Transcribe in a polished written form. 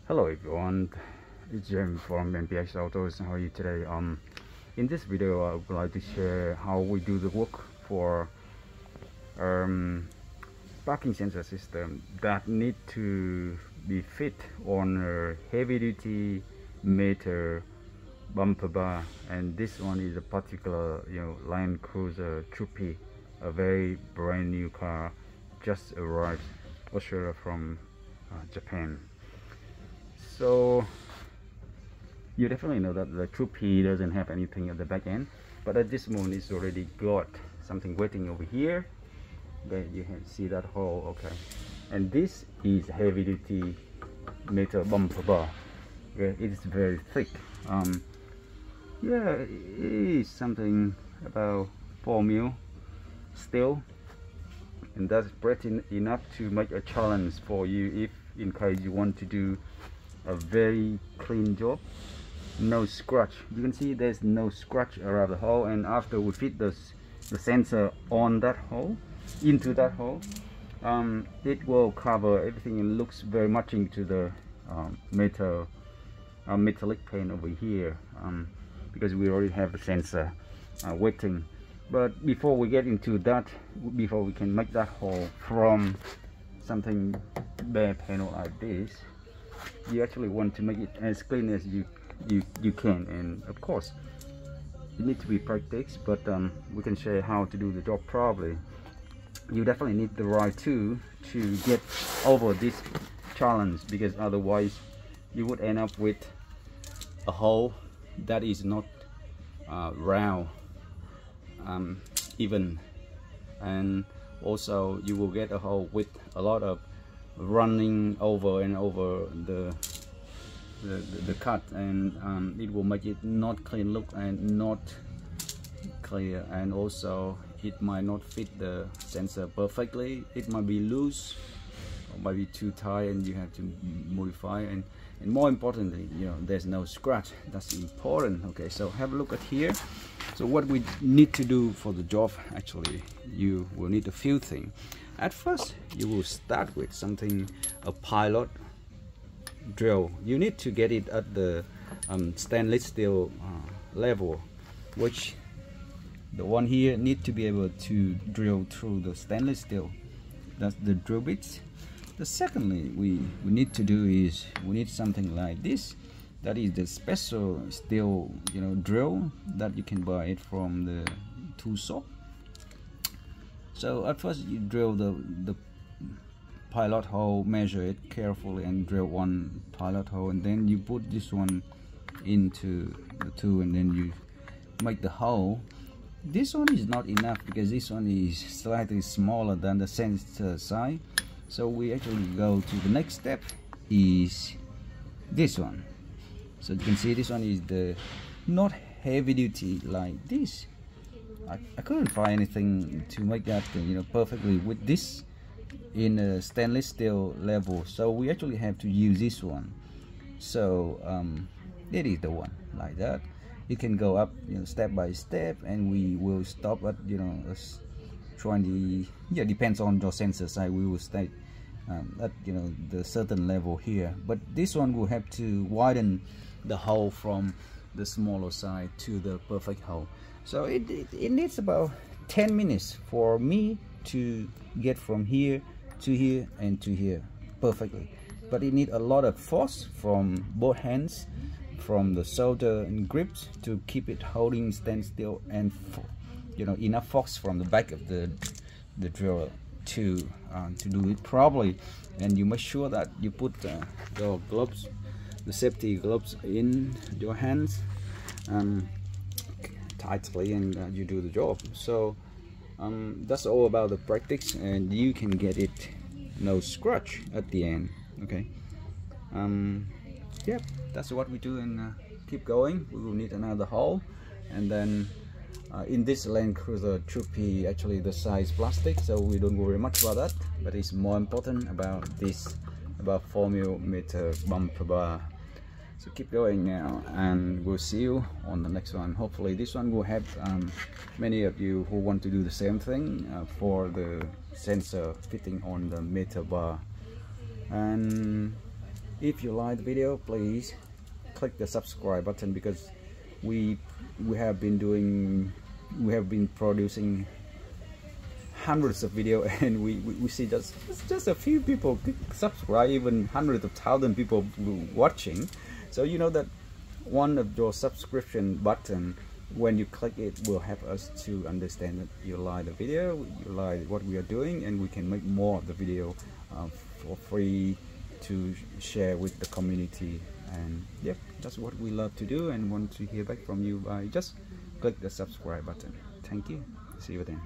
Hello everyone, it's Jim from MPX AUTOS. How are you today? In this video I would like to share how we do the work for parking sensor system that need to be fit on a heavy duty meter bumper bar, and this one is a particular Land Cruiser 2P, a very brand new car, just arrived Australia from Japan. So you definitely know that the 2P doesn't have anything at the back end, but at this moment it's already got something waiting over here. Okay, you can see that hole. Okay, and this is heavy duty metal bumper bar. Okay, it is very thick. Yeah, it is something about 4 mil steel, and that's breadth enough to make a challenge for you if in case you want to do a very clean job, no scratch. You can see there's no scratch around the hole, and after we fit the sensor on that hole, into that hole, it will cover everything and looks very much into the metallic paint over here, because we already have the sensor waiting. But before we get into that, before we can make that hole from something bare panel like this, you actually want to make it as clean as you can. And of course it needs to be practiced, but we can share how to do the job properly. You definitely need the right tool to get over this challenge, because otherwise you would end up with a hole that is not round, even, and also you will get a hole with a lot of running over and over the cut, and it will make it not clean look and not clear, and also it might not fit the sensor perfectly. It might be loose or might be too tight, and you have to modify, and more importantly, there's no scratch. That's important. Okay, so have a look at here. So what we need to do for the job, actually you will need a few things. At first you will start with something, a pilot drill. You need to get it at the stainless steel level, which the one here need to be able to drill through the stainless steel. That's the drill bits. The secondly we need to do is we need something like this. That is the special steel drill that you can buy it from the tool shop. So at first you drill the pilot hole, measure it carefully and drill one pilot hole, and then you put this one into the tool, and then you make the hole. This one is not enough because this one is slightly smaller than the sensor side, so we actually go to the next step, is this one. So you can see this one is the not heavy duty like this. I couldn't find anything to make that perfectly with this in a stainless steel level, so we actually have to use this one. So it is the one like that. You can go up step by step, and we will stop at 20, depends on your sensor side. We will stay at the certain level here, but this one will have to widen the hole from the smaller side to the perfect hole. So it needs about 10 minutes for me to get from here to here and to here perfectly, but it needs a lot of force from both hands, from the shoulder and grips, to keep it holding stand still, and enough force from the back of the drill to do it properly. And you make sure that you put your gloves, the safety gloves, in your hands tightly, and you do the job. So that's all about the practice, and you can get it no scratch at the end. Okay, yep, that's what we do, and keep going. We will need another hole, and then in this Land Cruiser 2P, actually the size plastic, so we don't worry much about that, but it's more important about this, about 4mm bumper bar. So keep going now, and we'll see you on the next one. Hopefully this one will have many of you who want to do the same thing for the sensor fitting on the meter bar. And If you like the video, please click the subscribe button, because we have been producing hundreds of videos, and we see just a few people subscribe, even hundreds of thousands of people watching. So you know that one of your subscription button, when you click it, will help us to understand that you like the video, you like what we are doing, and we can make more of the video for free to share with the community. And yep, that's what we love to do, and want to hear back from you by just click the subscribe button. Thank you. See you then.